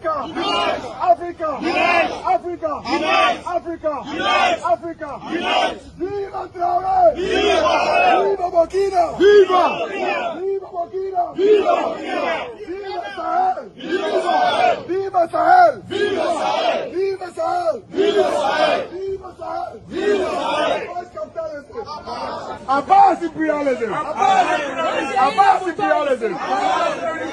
Africa! Unite! Africa! Unite! Africa! Unite! Africa! Unite! Africa! Unite! Viva Traoré! Viva! Viva Burkina! Viva! Viva Burkina! Viva! Viva Sahel! Viva Sahel! Viva Sahel! Viva Sahel! Viva Sahel! Viva Sahel! Viva Sahel! Viva Sahel! Abbas imperialism! Abbas imperialism!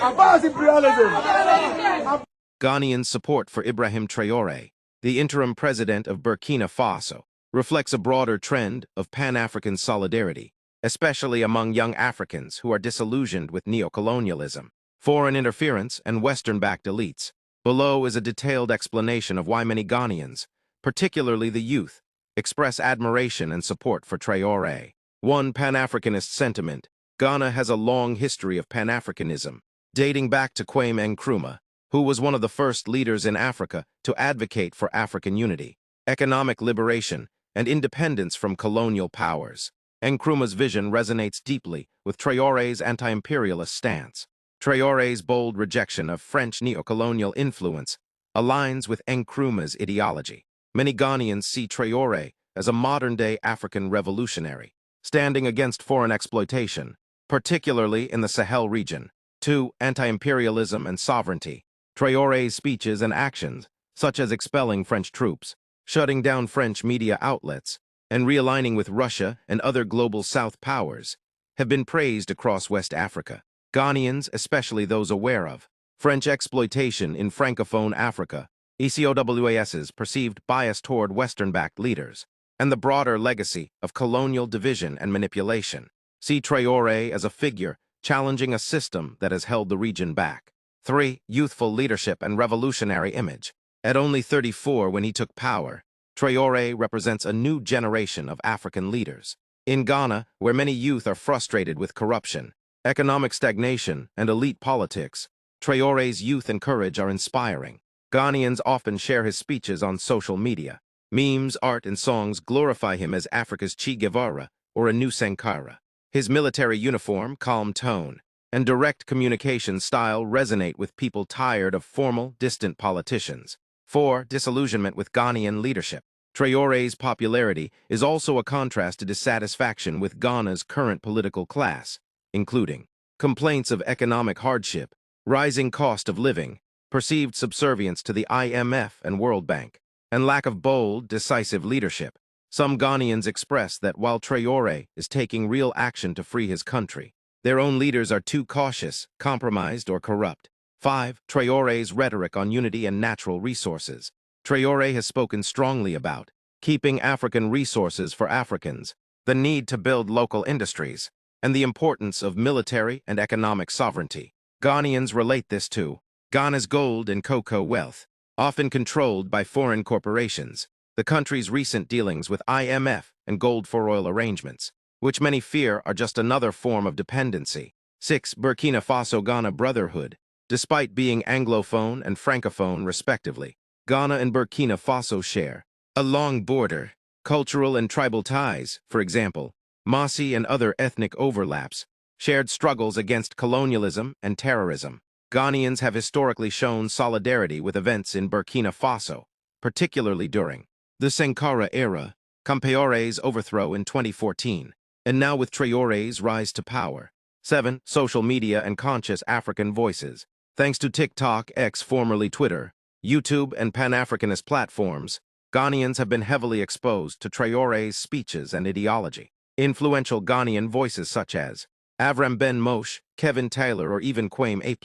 Abbas imperialism! Ghanian support for Ibrahim Traoré, the interim president of Burkina Faso, reflects a broader trend of Pan-African solidarity, especially among young Africans who are disillusioned with neocolonialism, foreign interference, and Western-backed elites. Below is a detailed explanation of why many Ghanians, particularly the youth, express admiration and support for Traoré. 1. Pan-Africanist sentiment. Ghana has a long history of Pan-Africanism, dating back to Kwame Nkrumah, who was one of the first leaders in Africa to advocate for African unity, economic liberation, and independence from colonial powers. Nkrumah's vision resonates deeply with Traoré's anti-imperialist stance. Traoré's bold rejection of French neocolonial influence aligns with Nkrumah's ideology. Many Ghanaians see Traoré as a modern-day African revolutionary, standing against foreign exploitation, particularly in the Sahel region. 2. Anti-imperialism and sovereignty. Traoré's speeches and actions, such as expelling French troops, shutting down French media outlets, and realigning with Russia and other global South powers, have been praised across West Africa. Ghanaians, especially those aware of French exploitation in Francophone Africa, ECOWAS's perceived bias toward Western-backed leaders, and the broader legacy of colonial division and manipulation, see Traoré as a figure challenging a system that has held the region back. 3. Youthful leadership and revolutionary image. At only 34 when he took power, Traoré represents a new generation of African leaders. In Ghana, where many youth are frustrated with corruption, economic stagnation, and elite politics, Traoré's youth and courage are inspiring. Ghanaians often share his speeches on social media. Memes, art, and songs glorify him as Africa's Che Guevara or a new Sankara. His military uniform, calm tone, and direct communication style resonate with people tired of formal, distant politicians. 4. Disillusionment with Ghanaian leadership. Traoré's popularity is also a contrast to dissatisfaction with Ghana's current political class, including complaints of economic hardship, rising cost of living, perceived subservience to the IMF and World Bank, and lack of bold, decisive leadership. Some Ghanaians express that while Traoré is taking real action to free his country, their own leaders are too cautious, compromised, or corrupt. 5. Traoré's rhetoric on unity and natural resources. Traoré has spoken strongly about keeping African resources for Africans, the need to build local industries, and the importance of military and economic sovereignty. Ghanaians relate this to Ghana's gold and cocoa wealth, often controlled by foreign corporations, the country's recent dealings with IMF and gold for oil arrangements, which many fear are just another form of dependency. 6. Burkina Faso-Ghana brotherhood. Despite being Anglophone and Francophone respectively, Ghana and Burkina Faso share a long border, cultural and tribal ties, for example, Mossi and other ethnic overlaps, shared struggles against colonialism and terrorism. Ghanaians have historically shown solidarity with events in Burkina Faso, particularly during the Sankara era, Compaoré's overthrow in 2014, and now with Traoré's rise to power. 7. Social media and conscious African voices. Thanks to TikTok, X formerly Twitter, YouTube, and Pan-Africanist platforms, Ghanaians have been heavily exposed to Traoré's speeches and ideology. Influential Ghanaian voices such as Avram Ben Moshe, Kevin Taylor, or even Kwame A+,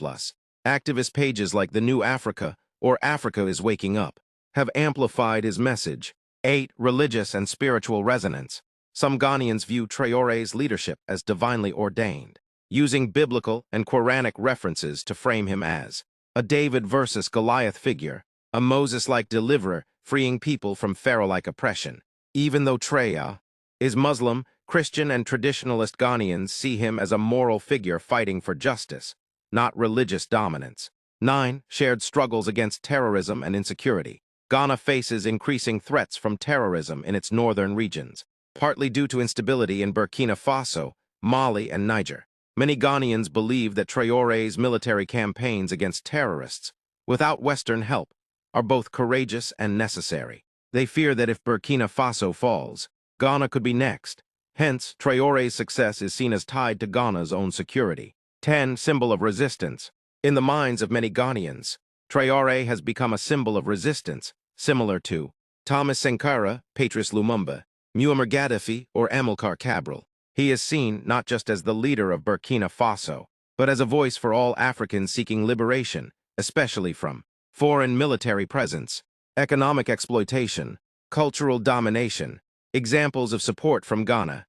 activist pages like The New Africa or Africa is Waking Up, have amplified his message. 8. Religious and spiritual resonance. Some Ghanaians view Traoré's leadership as divinely ordained, using biblical and Quranic references to frame him as a David versus Goliath figure, a Moses-like deliverer freeing people from Pharaoh-like oppression. Even though Traoré is Muslim, Christian, and traditionalist Ghanaians see him as a moral figure fighting for justice, not religious dominance. 9. Shared struggles against terrorism and insecurity. Ghana faces increasing threats from terrorism in its northern regions, partly due to instability in Burkina Faso, Mali, and Niger. Many Ghanaians believe that Traoré's military campaigns against terrorists without Western help, are both courageous and necessary. They fear that if Burkina Faso falls, Ghana could be next. Hence, Traoré's success is seen as tied to Ghana's own security. 10. Symbol of resistance. In the minds of many Ghanians, Traoré has become a symbol of resistance, similar to Thomas Sankara, Patrice Lumumba, Muammar Gaddafi, or Amilcar Cabral. He is seen not just as the leader of Burkina Faso, but as a voice for all Africans seeking liberation, especially from foreign military presence, economic exploitation, cultural domination. Examples of support from Ghana.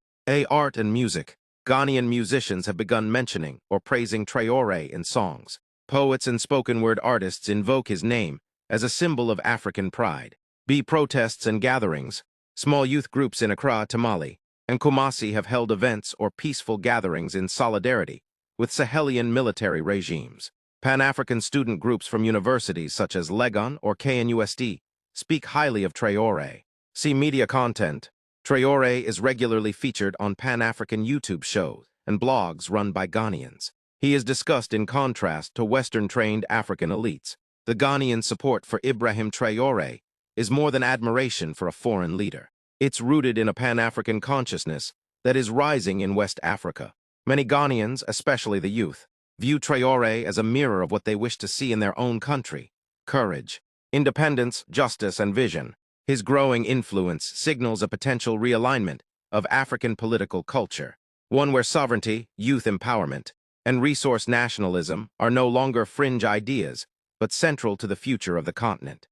Art and music. Ghanaian musicians have begun mentioning or praising Traoré in songs. Poets and spoken-word artists invoke his name as a symbol of African pride. Protests and gatherings. Small youth groups in Accra, Tamale, and Kumasi have held events or peaceful gatherings in solidarity with Sahelian military regimes. Pan-African student groups from universities such as Legon or KNUST speak highly of Traoré. See media content. Traoré is regularly featured on Pan-African YouTube shows and blogs run by Ghanians. He is discussed in contrast to Western-trained African elites. The Ghanian support for Ibrahim Traoré is more than admiration for a foreign leader. It's rooted in a Pan-African consciousness that is rising in West Africa. Many Ghanaians, especially the youth, view Traoré as a mirror of what they wish to see in their own country: courage, independence, justice, and vision. His growing influence signals a potential realignment of African political culture, one where sovereignty, youth empowerment, and resource nationalism are no longer fringe ideas, but central to the future of the continent.